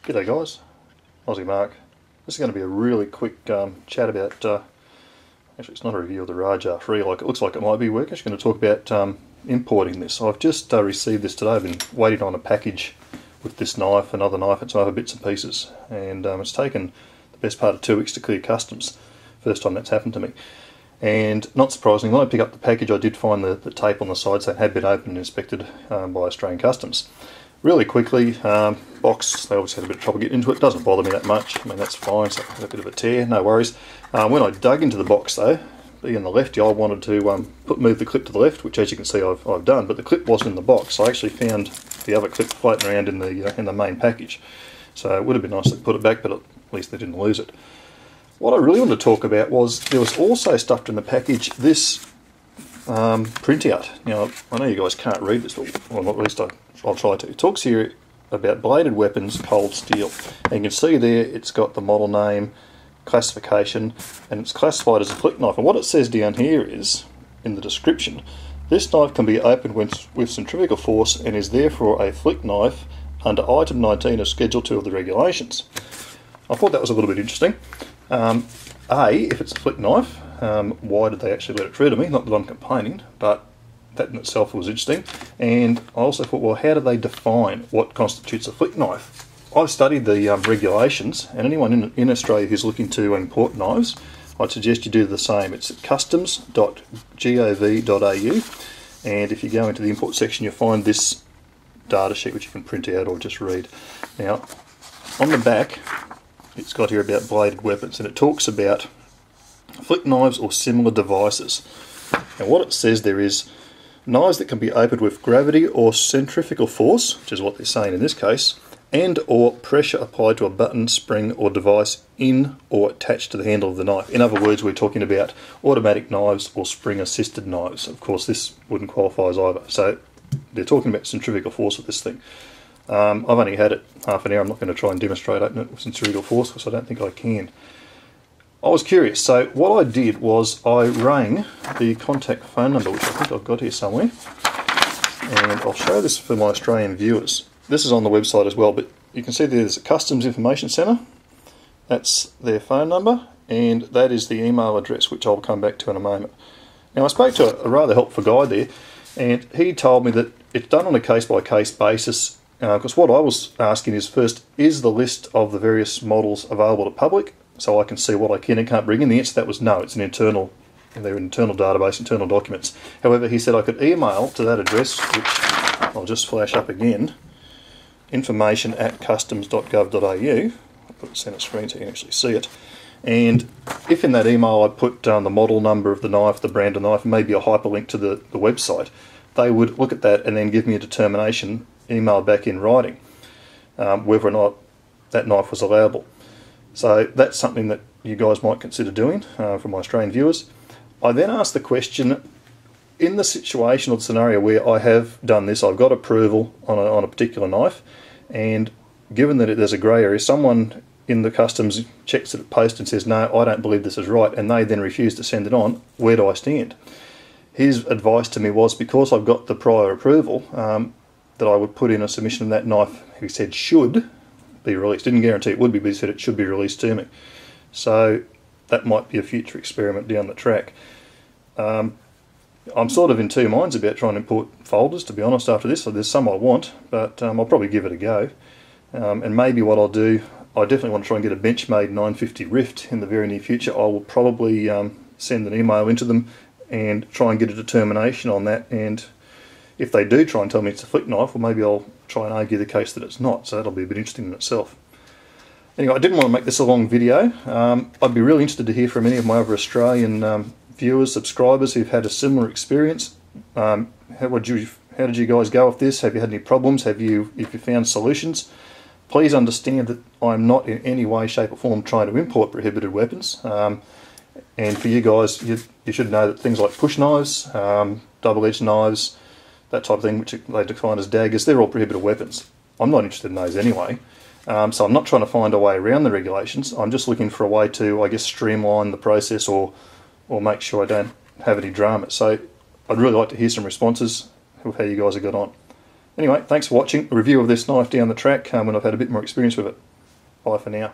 G'day guys, Aussie Mark. This is going to be a really quick chat about, actually it's not a review of the Rajah free like it looks like it might be. We're actually going to talk about importing this. I've just received this today. I've been waiting on a package with this knife, another knife, and some other bits and pieces, and it's taken the best part of 2 weeks to clear customs. First time that's happened to me. And not surprisingly, when I picked up the package I did find the tape on the side saying it had been opened and inspected by Australian Customs. Really quickly, box, they obviously had a bit of trouble getting into it. Doesn't bother me that much. I mean, that's fine. So I had a bit of a tear, no worries. When I dug into the box though, being the lefty, I wanted to move the clip to the left, which as you can see I've done, but the clip wasn't in the box. So I actually found the other clip floating around in the main package. So it would have been nice to put it back, but at least they didn't lose it. What I really wanted to talk about was there was also stuffed in the package this printout. Now, I know you guys can't read this, but well, at least I'll try to. It talks here about bladed weapons, cold steel. And you can see there it's got the model name, classification, and it's classified as a flick knife. And what it says down here is, in the description, this knife can be opened with centrifugal force and is therefore a flick knife under item 19 of Schedule 2 of the regulations. I thought that was a little bit interesting. If it's a flick knife, why did they actually let it through to me? Not that I'm complaining, but that in itself was interesting. And I also thought, well, how do they define what constitutes a flick knife? I've studied the regulations, and anyone in Australia who's looking to import knives, I'd suggest you do the same. It's at customs.gov.au, and if you go into the import section you'll find this data sheet which you can print out or just read. Now, on the back it's got here about bladed weapons, and it talks about flick knives or similar devices. And what it says there is knives that can be opened with gravity or centrifugal force, which is what they're saying in this case, and or pressure applied to a button, spring or device in or attached to the handle of the knife. In other words, we're talking about automatic knives or spring assisted knives. Of course this wouldn't qualify as either. So they're talking about centrifugal force with this thing. I've only had it half an hour. I'm not going to try and demonstrate opening it with centrifugal force because I don't think I can. I was curious, so what I did was I rang the contact phone number, which I think I've got here somewhere, and I'll show this for my Australian viewers. This is on the website as well, but you can see there's a Customs Information Centre. That's their phone number, and that is the email address, which I'll come back to in a moment. Now I spoke to a rather helpful guy there, and he told me that it's done on a case-by-case basis, because what I was asking is first, is the list of the various models available to public, so I can see what I can and can't bring in? The answer to that was no. It's an internal, they're an internal database, internal documents. However, he said I could email to that address, which I'll just flash up again, information@customs.gov.au. I'll put it center screen so you can actually see it. And if in that email I put the model number of the knife, the brand of the knife, and maybe a hyperlink to the website, they would look at that and then give me a determination, email back in writing, whether or not that knife was allowable. So that's something that you guys might consider doing for my Australian viewers. I then asked the question, in the situation or the scenario where I have done this, I've got approval on a particular knife, and given that there's a grey area, someone in the customs checks it at post and says, no, I don't believe this is right, and they then refuse to send it on, where do I stand? His advice to me was, because I've got the prior approval, that I would put in a submission of that knife, he said should be released. Didn't guarantee it would be, but he said it should be released to me. So that might be a future experiment down the track. I'm sort of in two minds about trying to import folders, to be honest, after this. So there's some I want, but I'll probably give it a go. And maybe what I'll do, I definitely want to try and get a Benchmade 950 Rift in the very near future. I will probably send an email into them and try and get a determination on that, and if they do try and tell me it's a flick knife, well, maybe I'll try and argue the case that it's not, so that'll be a bit interesting in itself. Anyway, I didn't want to make this a long video. I'd be really interested to hear from any of my other Australian viewers, subscribers who've had a similar experience. How did you guys go with this? Have you had any problems? If you found solutions? Please understand that I'm not in any way, shape or form trying to import prohibited weapons. And for you guys, you should know that things like push knives, double-edged knives, that type of thing, which they define as daggers, they're all prohibited weapons. I'm not interested in those anyway. So I'm not trying to find a way around the regulations. I'm just looking for a way to, I guess, streamline the process or make sure I don't have any drama. So I'd really like to hear some responses of how you guys have got on. Anyway, thanks for watching. A review of this knife down the track when I've had a bit more experience with it. Bye for now.